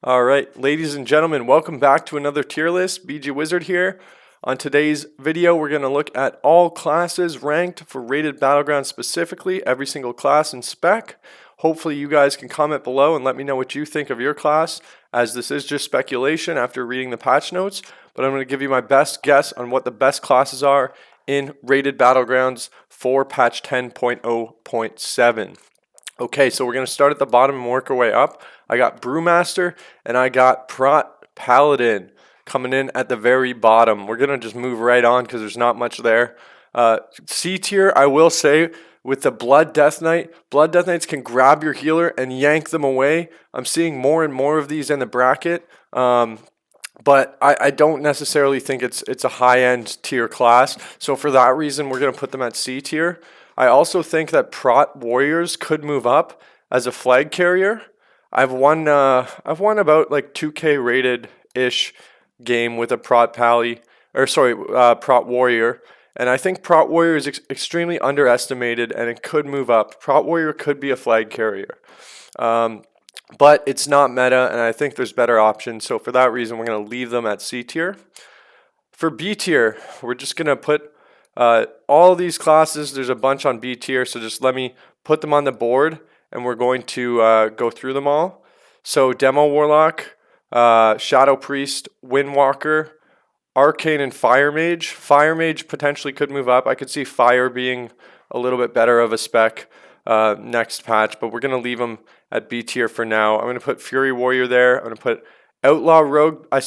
All right, ladies and gentlemen, welcome back to another tier list. BG Wizard here. On today's video, we're going to look at all classes ranked for rated battlegrounds specifically, every single class and spec. Hopefully you guys can comment below and let me know what you think of your class, as this is just speculation after reading the patch notes, but I'm going to give you my best guess on what the best classes are in rated battlegrounds for patch 10.0.7. Okay, so we're going to start at the bottom and work our way up. I got Brewmaster and I got Prot Paladin coming in at the very bottom. We're going to just move right on because there's not much there. C tier, I will say, with the Blood Death Knight, Blood Death Knights can grab your healer and yank them away. I'm seeing more and more of these in the bracket. But I don't necessarily think it's a high-end tier class. So for that reason, we're going to put them at C tier. I also think that Prot Warriors could move up as a flag carrier. I've won about like 2K rated-ish game with a Prot Warrior. And I think Prot Warrior is extremely underestimated and it could move up. Prot Warrior could be a flag carrier. But it's not meta, and I think there's better options. So for that reason, we're going to leave them at C tier. For B tier, we're just going to put all these classes. There's a bunch on B tier, so just let me put them on the board, and we're going to go through them all. So Demo Warlock, Shadow Priest, Windwalker, Arcane, and Fire Mage. Fire Mage potentially could move up. I could see Fire being a little bit better of a spec next patch, but we're going to leave them at B tier for now. I'm going to put Fury Warrior there. I'm going to put Outlaw Rogue. I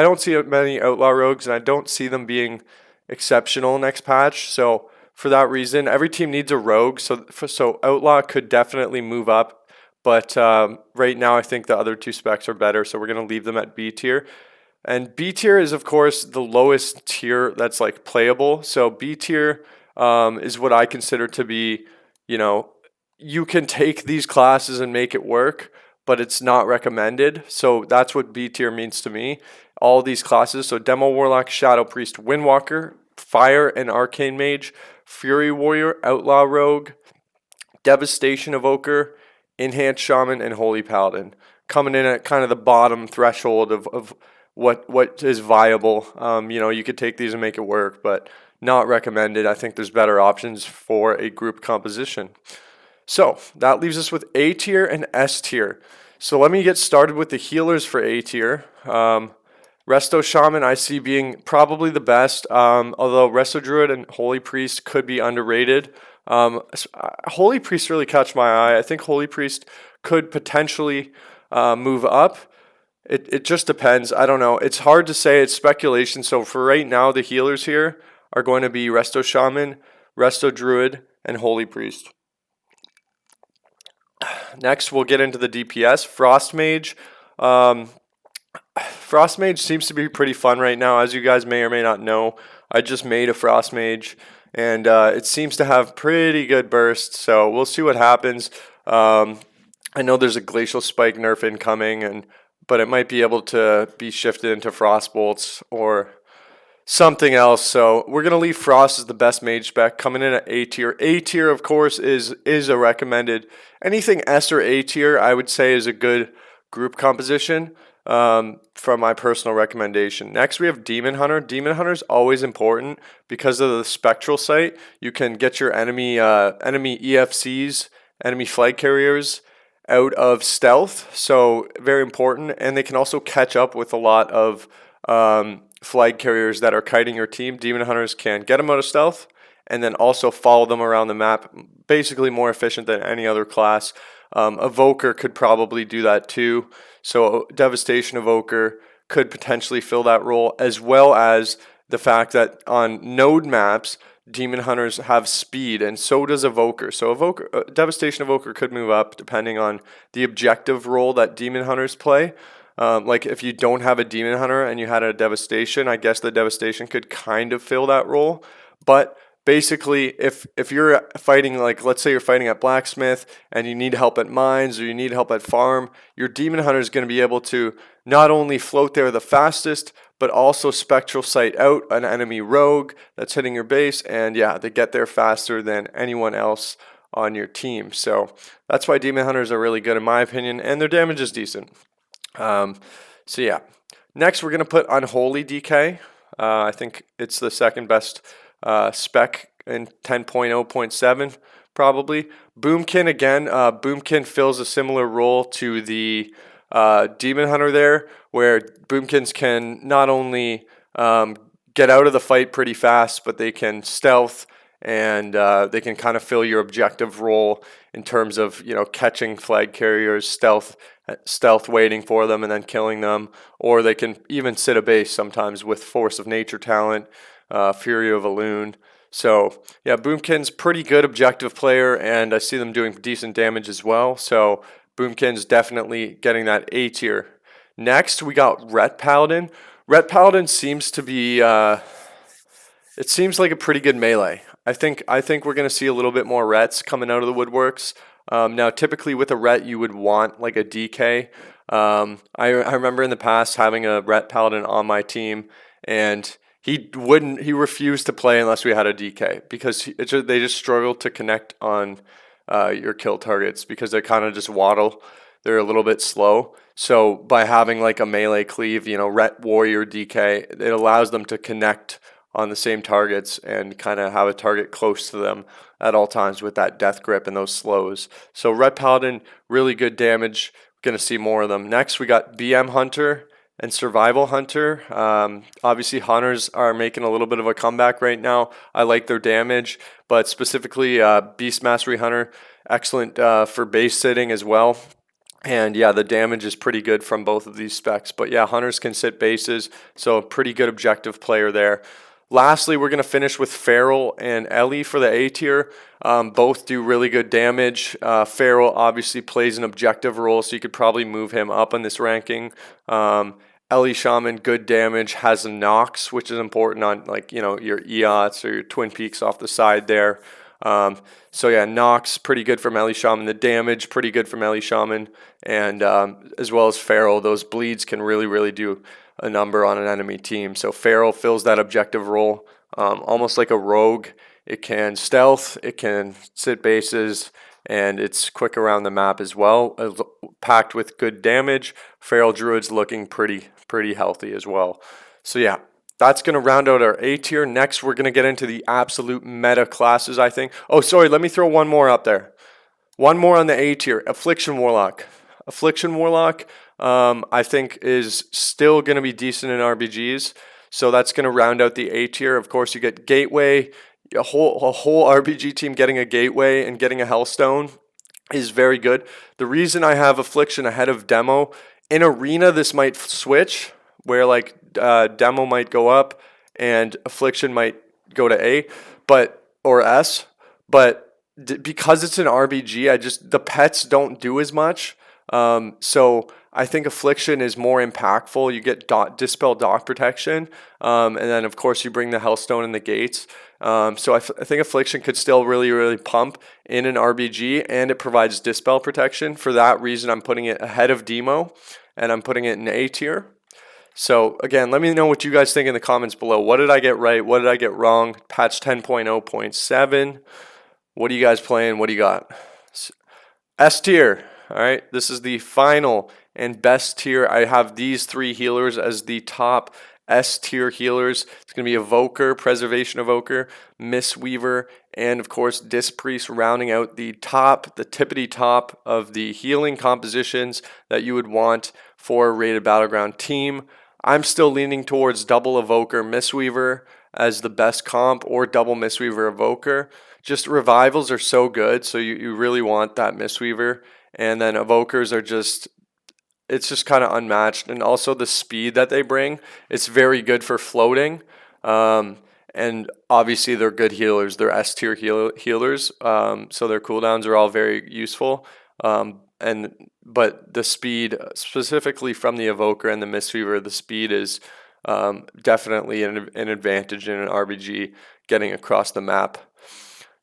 don't see many Outlaw Rogues, and I don't see them being exceptional next patch. So for that reason, every team needs a rogue. So Outlaw could definitely move up, but right now I think the other two specs are better. So we're going to leave them at B tier. And B tier is of course the lowest tier that's like playable. So B tier is what I consider to be, you can take these classes and make it work, but it's not recommended. So that's what B tier means to me. All these classes, so Demo Warlock, Shadow Priest, Windwalker, Fire and Arcane Mage, Fury Warrior, Outlaw Rogue, Devastation Evoker, Enhanced Shaman, and Holy Paladin. Coming in at kind of the bottom threshold of what is viable. You could take these and make it work, but not recommended. I think there's better options for a group composition. So that leaves us with A tier and S tier. So let me get started with the healers for A tier. Resto Shaman I see being probably the best, although Resto Druid and Holy Priest could be underrated. Holy Priest really catch my eye. I think Holy Priest could potentially move up. It just depends. I don't know. It's hard to say. It's speculation. So for right now, the healers here are going to be Resto Shaman, Resto Druid, and Holy Priest. Next, we'll get into the DPS. Frost Mage. Frost Mage seems to be pretty fun right now. As you guys may or may not know, I just made a Frost Mage, and it seems to have pretty good bursts, so we'll see what happens. I know there's a Glacial Spike nerf incoming, but it might be able to be shifted into Frost Bolts or something else. So we're going to leave Frost as the best mage spec, coming in at A tier. A tier, of course, is a recommended. Anything S or A tier, I would say, is a good group composition from my personal recommendation. Next, we have Demon Hunter. Demon Hunter is always important because of the spectral sight. You can get your enemy EFCs, enemy flag carriers, out of stealth, so very important. And they can also catch up with a lot of flag carriers that are kiting your team. Demon Hunters can get them out of stealth and then also follow them around the map, basically more efficient than any other class. Evoker could probably do that too. So Devastation Evoker could potentially fill that role, as well as the fact that on node maps, Demon Hunters have speed, and so does Evoker. So Devastation Evoker could move up depending on the objective role that Demon Hunters play. Like if you don't have a Demon Hunter and you had a Devastation, I guess the Devastation could kind of fill that role. But basically, if you're fighting, like let's say you're fighting at Blacksmith and you need help at Mines or you need help at Farm, your Demon Hunter is going to be able to not only float there the fastest, but also spectral sight out an enemy rogue that's hitting your base, and yeah, they get there faster than anyone else on your team. So that's why Demon Hunters are really good in my opinion, and their damage is decent. Um, so yeah, next we're gonna put Unholy DK. I think it's the second best spec in 10.0.7 probably. Boomkin again. Boomkin fills a similar role to the Demon Hunter there, where Boomkins can not only get out of the fight pretty fast, but they can stealth and they can kind of fill your objective role in terms of catching flag carriers, stealth waiting for them and then killing them, or they can even sit a base sometimes with Force of Nature talent, Fury of a Loon. So yeah, Boomkin's pretty good objective player, and I see them doing decent damage as well. So Boomkin's definitely getting that A tier. Next, we got Ret Paladin. Ret Paladin seems to be it seems like a pretty good melee. I think we're gonna see a little bit more Rets coming out of the woodworks. Now, typically with a Ret, you would want like a DK. I remember in the past having a Ret Paladin on my team, and he refused to play unless we had a DK because they just struggle to connect on your kill targets because they kind of just waddle. They're a little bit slow. So by having like a melee cleave, Ret Warrior DK, it allows them to connect on the same targets and kind of have a target close to them at all times with that death grip and those slows. So Red Paladin, really good damage. Going to see more of them. Next, we got BM Hunter and Survival Hunter. Obviously, Hunters are making a little bit of a comeback right now. I like their damage, but specifically Beast Mastery Hunter, excellent for base sitting as well. And yeah, the damage is pretty good from both of these specs. But yeah, Hunters can sit bases, so a pretty good objective player there. Lastly, we're going to finish with Feral and Ellie for the A tier. Both do really good damage. Feral obviously plays an objective role, so you could probably move him up in this ranking. Ellie Shaman, good damage, has a Nox, which is important on your EOTs or your Twin Peaks off the side there. So yeah, Nox, pretty good from Ellie Shaman. The damage, pretty good from Ellie Shaman. And as well as Feral, those bleeds can really, really do a number on an enemy team. So Feral fills that objective role almost like a rogue. It can stealth, it can sit bases, and it's quick around the map as well, packed with good damage. Feral Druid's looking pretty healthy as well. So yeah, that's going to round out our A tier. Next, we're going to get into the absolute meta classes, I think. Oh, sorry, let me throw one more up there. One more on the A tier, Affliction Warlock. Affliction Warlock, I think, is still going to be decent in RBGs. So that's going to round out the A tier. Of course, you get Gateway. A whole RBG team getting a Gateway and getting a Hellstone is very good. The reason I have Affliction ahead of Demo, in Arena, this might switch, where Demo might go up and Affliction might go to A, or S. But because it's an RBG, the pets don't do as much. So I think Affliction is more impactful. You get Dispel Dock Protection, and then of course you bring the Hellstone in the gates. So I think Affliction could still really, really pump in an RBG, and it provides Dispel Protection. For that reason, I'm putting it ahead of Demo, and I'm putting it in A tier. So again, let me know what you guys think in the comments below. What did I get right? What did I get wrong? Patch 10.0.7. What are you guys playing? What do you got? S tier. All right, this is the final and best tier. I have these three healers as the top S tier healers. It's going to be Evoker, Preservation Evoker, Mistweaver, and of course Disc Priest, rounding out the tippity top of the healing compositions that you would want for a rated Battleground team. I'm still leaning towards double Evoker, Mistweaver as the best comp, or double Mistweaver, Evoker. Just revivals are so good, so you really want that Mistweaver. And then Evokers are it's just kind of unmatched. And also the speed that they bring, it's very good for floating. And obviously they're good healers. They're S tier healers. So their cooldowns are all very useful. But the speed, specifically from the Evoker and the Mistweaver, the speed is definitely an advantage in an RBG getting across the map.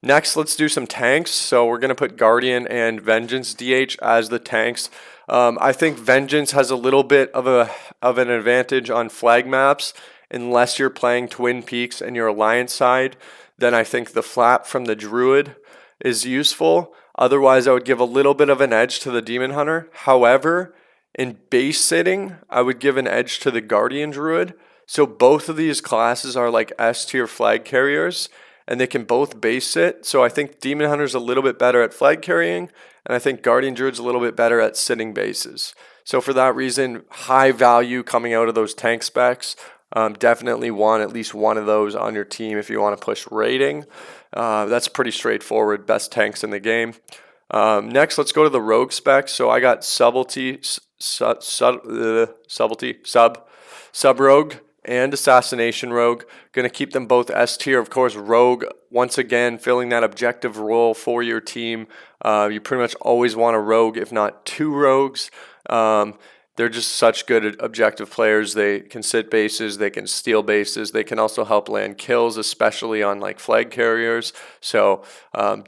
Next, let's do some tanks. So we're going to put Guardian and Vengeance DH as the tanks. I think Vengeance has a little bit of an advantage on flag maps. Unless you're playing Twin Peaks and your Alliance side, then I think the flap from the Druid is useful. Otherwise, I would give a little bit of an edge to the Demon Hunter. However, In base sitting, I would give an edge to the Guardian Druid. So both of these classes are like S tier flag carriers, and they can both base sit. So I think Demon Hunter's a little bit better at flag carrying, and I think Guardian Druid's a little bit better at sitting bases. So for that reason, high value coming out of those tank specs. Definitely want at least one of those on your team if you want to push rating. That's pretty straightforward. Best tanks in the game. Next, let's go to the rogue specs. So I got subtlety, sub rogue, and assassination rogue. Going to keep them both S tier. Of course, rogue, once again, filling that objective role for your team. You pretty much always want a rogue, if not two rogues. They're just such good objective players. They can sit bases, they can steal bases, they can also help land kills, especially on like flag carriers. So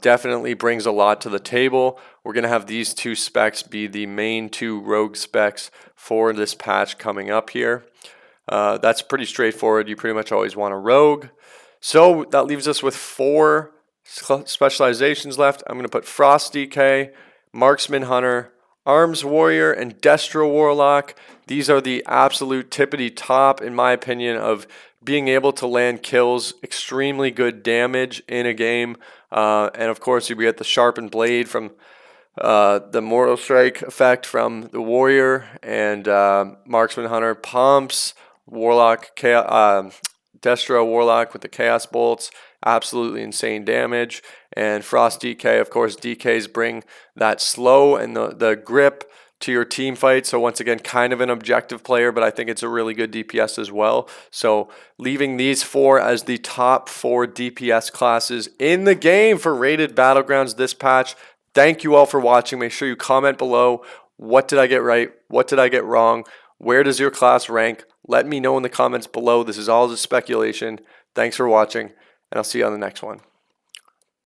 definitely brings a lot to the table. We're going to have these two specs be the main two rogue specs for this patch coming up here. That's pretty straightforward. You pretty much always want a rogue. So that leaves us with 4 specializations left. I'm going to put Frost DK, Marksman Hunter, Arms Warrior, and Destro Warlock. These are the absolute tippity top, in my opinion, of being able to land kills, extremely good damage in a game. And of course, you get the Sharpened Blade from the Mortal Strike effect from the Warrior, and Marksman Hunter pumps, Warlock, Destro Warlock with the Chaos Bolts. Absolutely insane damage. And Frost DK, of course, DKs bring that slow and the grip to your team fight. So once again, kind of an objective player, but I think it's a really good DPS as well. So leaving these 4 as the top 4 DPS classes in the game for Rated Battlegrounds this patch. Thank you all for watching. Make sure you comment below. What did I get right? What did I get wrong? Where does your class rank? Let me know in the comments below. This is all just speculation. Thanks for watching, and I'll see you on the next one.